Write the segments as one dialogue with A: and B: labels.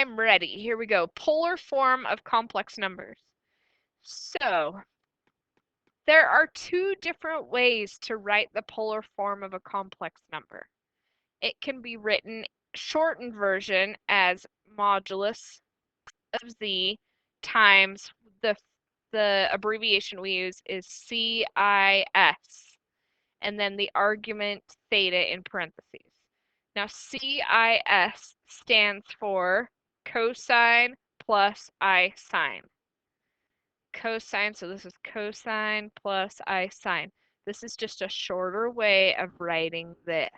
A: I'm ready. Here we go. Polar form of complex numbers. So, there are two different ways to write the polar form of a complex number. It can be written shortened version as modulus of z times the abbreviation we use is CIS, and then the argument theta in parentheses. Now, CIS stands for cosine plus I sine. Cosine, so this is cosine plus I sine. This is just a shorter way of writing this.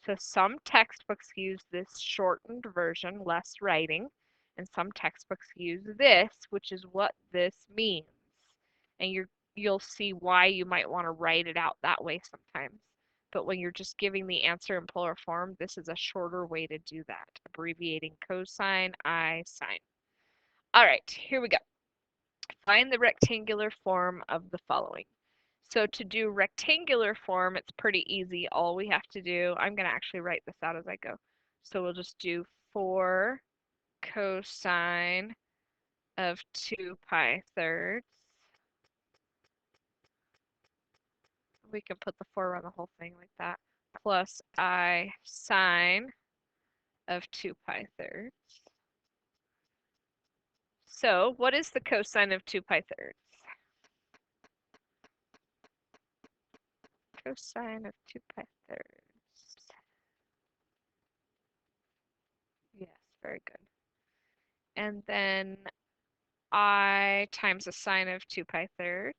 A: So some textbooks use this shortened version, less writing, and some textbooks use this, which is what this means. And you'll see why you might want to write it out that way sometimes. But when you're just giving the answer in polar form, this is a shorter way to do that, abbreviating cosine I sine. All right, here we go. Find the rectangular form of the following. So to do rectangular form, it's pretty easy. All we have to do, I'm going to actually write this out as I go. So we'll just do 4 cosine of 2 pi thirds. We can put the 4 around the whole thing like that. Plus I sine of 2 pi thirds. So what is the cosine of 2 pi thirds? Cosine of 2 pi thirds. Yes, very good. And then I times the sine of 2 pi thirds.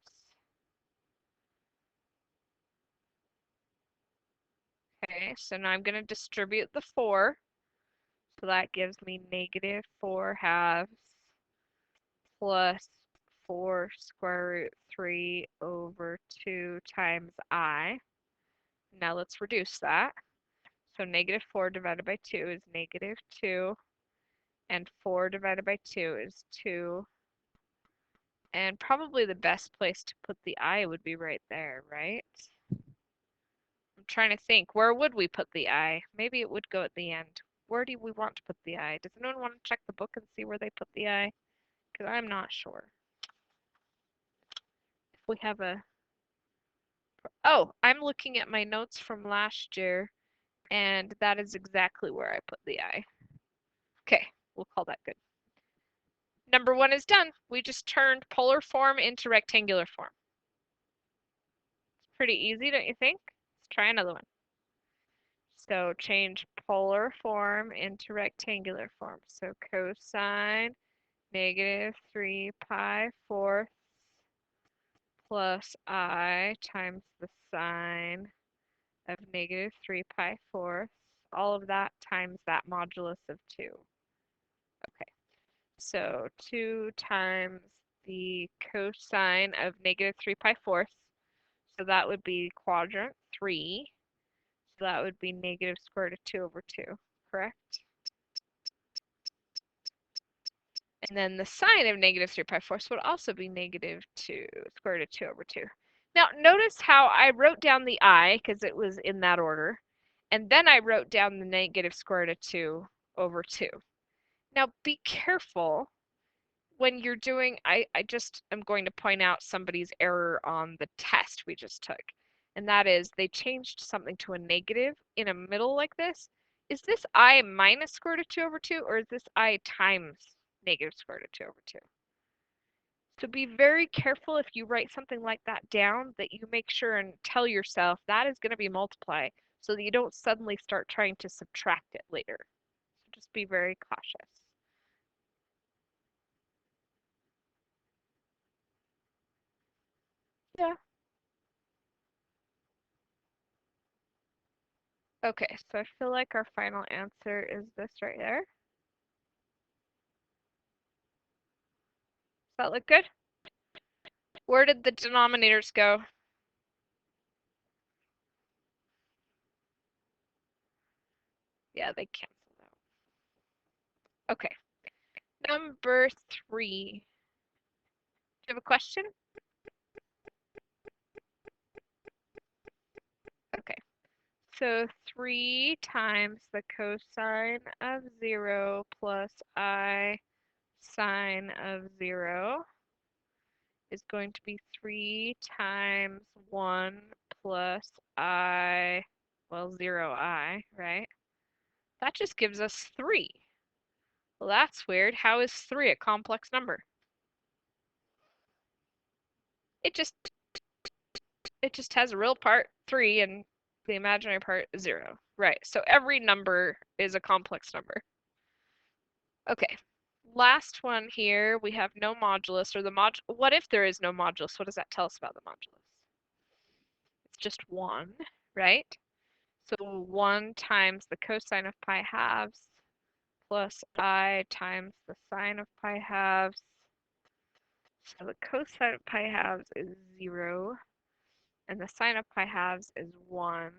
A: Okay, so now I'm going to distribute the 4. So that gives me negative 4 halves plus 4 square root 3 over 2 times I. Now let's reduce that. So negative 4 divided by 2 is negative 2. And 4 divided by 2 is 2. And probably the best place to put the I would be right there, right? I'm trying to think, where would we put the I? Maybe it would go at the end. Where do we want to put the I? Does anyone want to check the book and see where they put the I? Because I'm not sure. If we have a... Oh, I'm looking at my notes from last year, and that is exactly where I put the I. Okay, we'll call that good. Number 1 is done. We just turned polar form into rectangular form. It's pretty easy, don't you think? Let's try another one. So change polar form into rectangular form. So cosine negative 3 pi fourths plus I times the sine of negative 3 pi fourths. All of that times that modulus of 2. Okay, so 2 times the cosine of negative 3 pi fourths. So that would be quadrant 3. So that would be negative square root of 2 over 2, correct? And then the sine of negative 3 pi fourths would also be negative 2, square root of 2 over 2. Now, notice how I wrote down the I, because it was in that order, and then I wrote down the negative square root of 2 over 2. Now, be careful when you're doing, I just am going to point out somebody's error on the test we just took, and that is they changed something to a negative in a middle like this. Is this I minus square root of 2 over 2, or is this I times negative square root of 2 over 2? So be very careful if you write something like that down that you make sure and tell yourself that is going to be multiply so that you don't suddenly start trying to subtract it later. So just be very cautious. Yeah. Okay, so I feel like our final answer is this right there. Does that look good? Where did the denominators go? Yeah, they canceled out. Okay. Number 3. Do you have a question? Okay. So 3 times the cosine of 0 plus I sine of 0 is going to be 3 times 1 plus I, well, 0I, right? That just gives us 3. Well, that's weird. How is 3 a complex number? It just has a real part, 3, and the imaginary part, 0. Right, so every number is a complex number. Okay, last one here, we have no modulus, or the what if there is no modulus? What does that tell us about the modulus? It's just 1, right? So 1 times the cosine of pi halves plus I times the sine of pi halves. So the cosine of pi halves is 0, and the sine of pi halves is 1.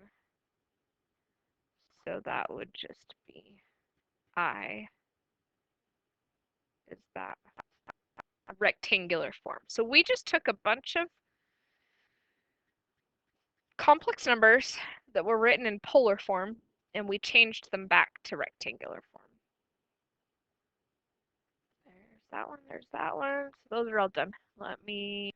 A: So that would just be I is that rectangular form. So we just took a bunch of complex numbers that were written in polar form and we changed them back to rectangular form. There's that one, there's that one. So those are all done. Let me